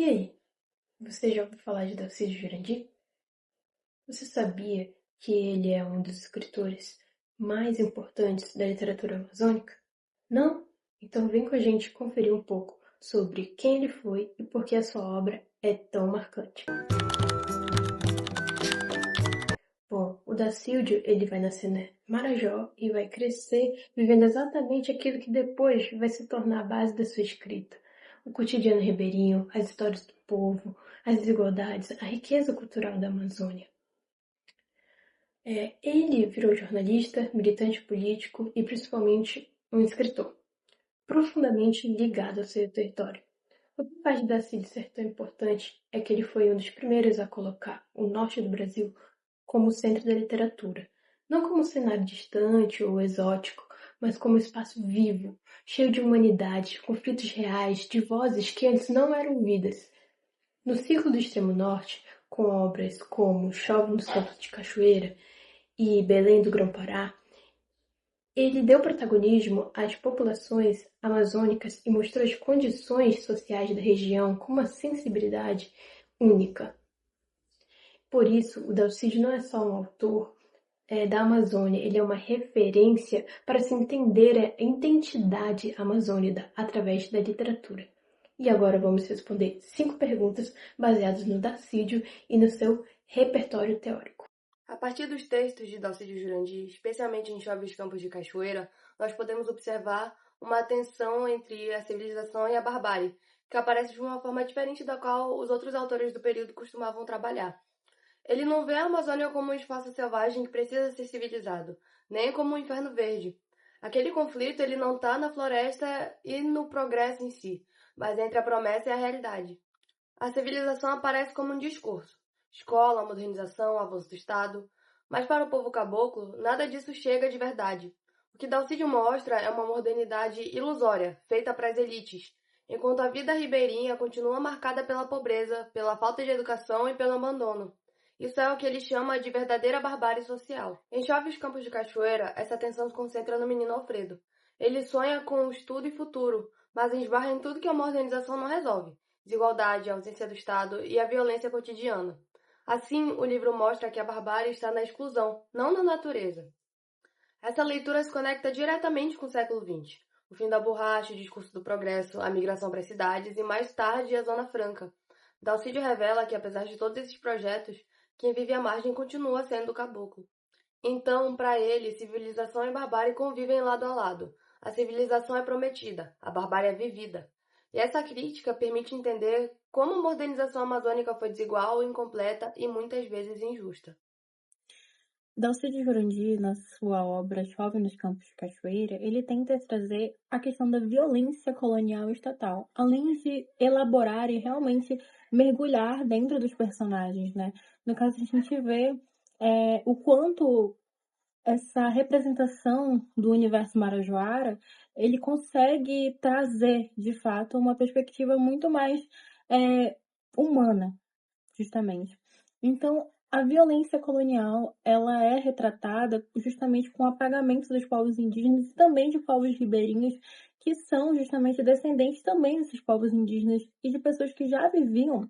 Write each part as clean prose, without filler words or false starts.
E aí, você já ouviu falar de Dalcídio Jurandir? Você sabia que ele é um dos escritores mais importantes da literatura amazônica? Não? Então vem com a gente conferir um pouco sobre quem ele foi e por que a sua obra é tão marcante. Bom, o Dacíldio, ele vai nascer no Marajó e vai crescer vivendo exatamente aquilo que depois vai se tornar a base da sua escrita. O cotidiano ribeirinho, as histórias do povo, as desigualdades, a riqueza cultural da Amazônia. Ele virou jornalista, militante político e principalmente um escritor, profundamente ligado ao seu território. O que faz Dacílio ser tão importante é que ele foi um dos primeiros a colocar o norte do Brasil como centro da literatura, não como um cenário distante ou exótico, mas como um espaço vivo, cheio de humanidade, de conflitos reais, de vozes que antes não eram ouvidas. No ciclo do Extremo Norte, com obras como Chove nos Campos de Cachoeira e Belém do Grão-Pará, ele deu protagonismo às populações amazônicas e mostrou as condições sociais da região com uma sensibilidade única. Por isso, o Dalcídio não é só um autor da Amazônia, ele é uma referência para se entender a identidade amazônica através da literatura. E agora vamos responder 5 perguntas baseadas no Dalcídio e no seu repertório teórico. A partir dos textos de Dalcídio Jurandir, especialmente em Chove os Campos de Cachoeira, nós podemos observar uma tensão entre a civilização e a barbárie, que aparece de uma forma diferente da qual os outros autores do período costumavam trabalhar. Ele não vê a Amazônia como um espaço selvagem que precisa ser civilizado, nem como um inferno verde. Aquele conflito ele não está na floresta e no progresso em si, mas entre a promessa e a realidade. A civilização aparece como um discurso. Escola, modernização, avanço do Estado. Mas para o povo caboclo, nada disso chega de verdade. O que Dalcídio mostra é uma modernidade ilusória, feita para as elites, enquanto a vida ribeirinha continua marcada pela pobreza, pela falta de educação e pelo abandono. Isso é o que ele chama de verdadeira barbárie social. Em Chove os Campos de Cachoeira, essa tensão se concentra no menino Alfredo. Ele sonha com estudo e futuro, mas esbarra em tudo que a modernização não resolve. Desigualdade, a ausência do Estado e a violência cotidiana. Assim, o livro mostra que a barbárie está na exclusão, não na natureza. Essa leitura se conecta diretamente com o século XX. O fim da borracha, o discurso do progresso, a migração para as cidades e, mais tarde, a Zona Franca. Dalcídio revela que, apesar de todos esses projetos, quem vive à margem continua sendo o caboclo. Então, para ele, civilização e barbárie convivem lado a lado. A civilização é prometida, a barbárie é vivida. E essa crítica permite entender como a modernização amazônica foi desigual, incompleta e muitas vezes injusta. Dalcídio Jurandir, na sua obra Chove nos Campos de Cachoeira, ele tenta trazer a questão da violência colonial estatal, além de elaborar e realmente mergulhar dentro dos personagens, né? No caso, a gente vê o quanto essa representação do universo marajoara, ele consegue trazer, de fato, uma perspectiva muito mais humana, justamente. Então, a violência colonial, ela é retratada justamente com o apagamento dos povos indígenas e também de povos ribeirinhos, que são justamente descendentes também desses povos indígenas e de pessoas que já viviam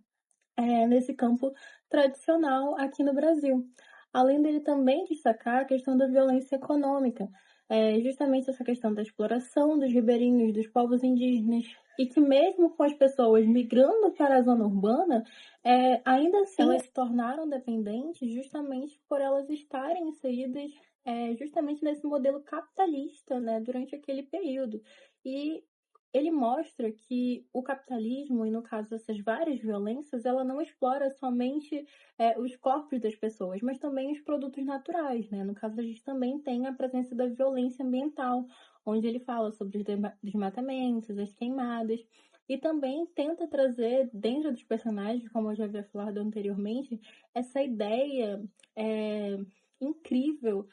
nesse campo tradicional aqui no Brasil. Além dele também destacar a questão da violência econômica, justamente essa questão da exploração dos ribeirinhos, dos povos indígenas, e que mesmo com as pessoas migrando para a zona urbana, ainda assim elas se tornaram dependentes justamente por elas estarem inseridas justamente nesse modelo capitalista, né, durante aquele período. E ele mostra que o capitalismo, e no caso dessas várias violências, ela não explora somente os corpos das pessoas, mas também os produtos naturais, né? No caso, a gente também tem a presença da violência ambiental, onde ele fala sobre os desmatamentos, as queimadas, e também tenta trazer, dentro dos personagens, como eu já havia falado anteriormente, essa ideia incrível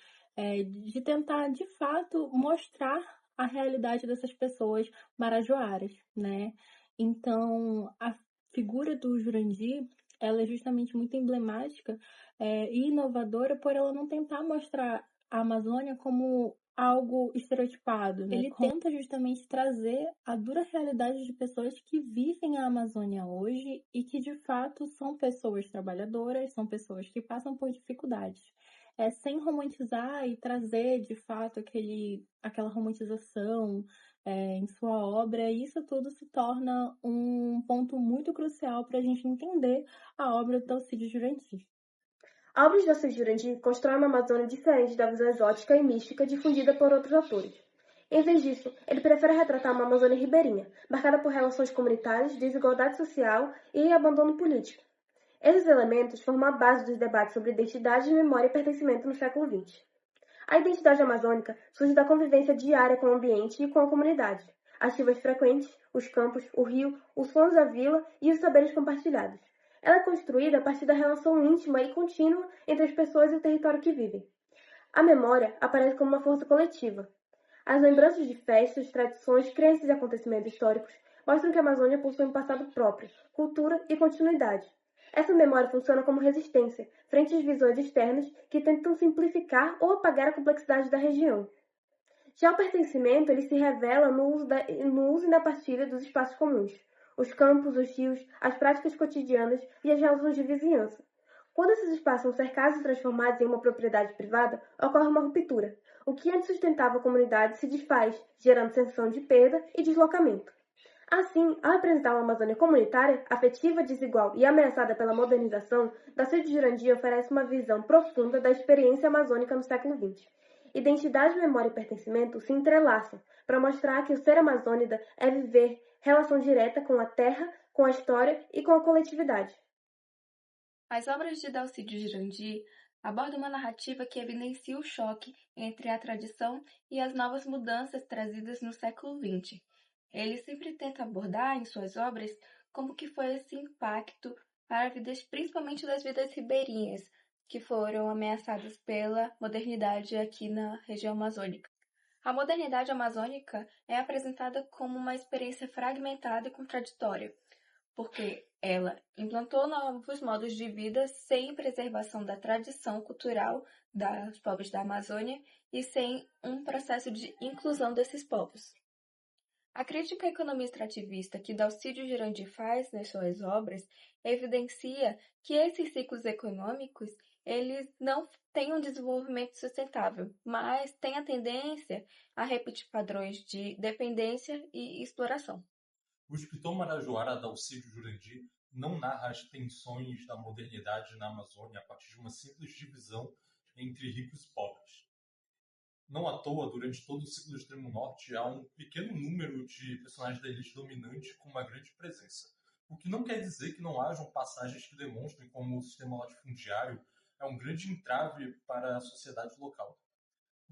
de tentar, de fato, mostrar a realidade dessas pessoas marajoaras, né? Então, a figura do Jurandir, ela é justamente muito emblemática e inovadora por ela não tentar mostrar a Amazônia como algo estereotipado, né? Ele tenta justamente trazer a dura realidade de pessoas que vivem a Amazônia hoje e que de fato são pessoas trabalhadoras, são pessoas que passam por dificuldades. Sem romantizar e trazer de fato aquela romantização em sua obra, isso tudo se torna um ponto muito crucial para a gente entender a obra do Alcide Jurandir. A obra de Alcide Jurandir constrói uma Amazônia diferente da visão exótica e mística difundida por outros autores. Em vez disso, ele prefere retratar uma Amazônia ribeirinha, marcada por relações comunitárias, desigualdade social e abandono político. Esses elementos formam a base dos debates sobre identidade, memória e pertencimento no século XX. A identidade amazônica surge da convivência diária com o ambiente e com a comunidade, as chuvas frequentes, os campos, o rio, os sons da vila e os saberes compartilhados. Ela é construída a partir da relação íntima e contínua entre as pessoas e o território que vivem. A memória aparece como uma força coletiva. As lembranças de festas, tradições, crenças e acontecimentos históricos mostram que a Amazônia possui um passado próprio, cultura e continuidade. Essa memória funciona como resistência frente às visões externas que tentam simplificar ou apagar a complexidade da região. Já o pertencimento ele se revela no uso e na partilha dos espaços comuns, os campos, os rios, as práticas cotidianas e as relações de vizinhança. Quando esses espaços são cercados e transformados em uma propriedade privada, ocorre uma ruptura. O que antes sustentava a comunidade se desfaz, gerando sensação de perda e deslocamento. Assim, ao apresentar uma Amazônia comunitária, afetiva, desigual e ameaçada pela modernização, Alcide Jurandir oferece uma visão profunda da experiência amazônica no século XX. Identidade, memória e pertencimento se entrelaçam para mostrar que o ser amazônida é viver relação direta com a terra, com a história e com a coletividade. As obras de Alcide Jurandir abordam uma narrativa que evidencia o choque entre a tradição e as novas mudanças trazidas no século XX. Ele sempre tenta abordar em suas obras como que foi esse impacto para vidas, principalmente das vidas ribeirinhas, que foram ameaçadas pela modernidade aqui na região amazônica. A modernidade amazônica é apresentada como uma experiência fragmentada e contraditória, porque ela implantou novos modos de vida sem preservação da tradição cultural dos povos da Amazônia e sem um processo de inclusão desses povos. A crítica à economia extrativista que Alcide Jurandir faz nas suas obras evidencia que esses ciclos econômicos eles não têm um desenvolvimento sustentável, mas têm a tendência a repetir padrões de dependência e exploração. O escritor marajoara Alcide Jurandir não narra as tensões da modernidade na Amazônia a partir de uma simples divisão entre ricos e pobres. Não à toa, durante todo o ciclo do Extremo Norte, há um pequeno número de personagens da elite dominante com uma grande presença. O que não quer dizer que não hajam passagens que demonstrem como o sistema latifundiário é um grande entrave para a sociedade local.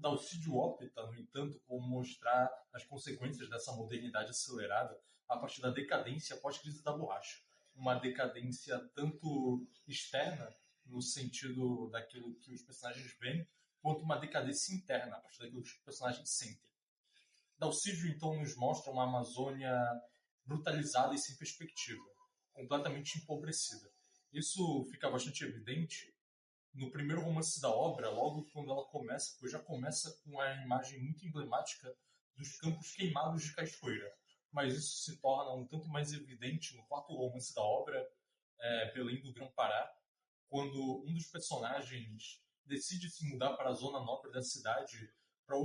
Alcide opta, no entanto, por mostrar as consequências dessa modernidade acelerada a partir da decadência pós-crise da borracha. Uma decadência tanto externa, no sentido daquilo que os personagens veem, quanto uma decadência interna, a partir daquilo que os personagens sentem. Alcide, então, nos mostra uma Amazônia brutalizada e sem perspectiva, completamente empobrecida. Isso fica bastante evidente no primeiro romance da obra, logo quando ela começa, pois já começa com a imagem muito emblemática dos campos queimados de Cachoeira. Mas isso se torna um tanto mais evidente no quarto romance da obra, Belém do Grão-Pará, quando um dos personagens decide se mudar para a zona nobre da cidade para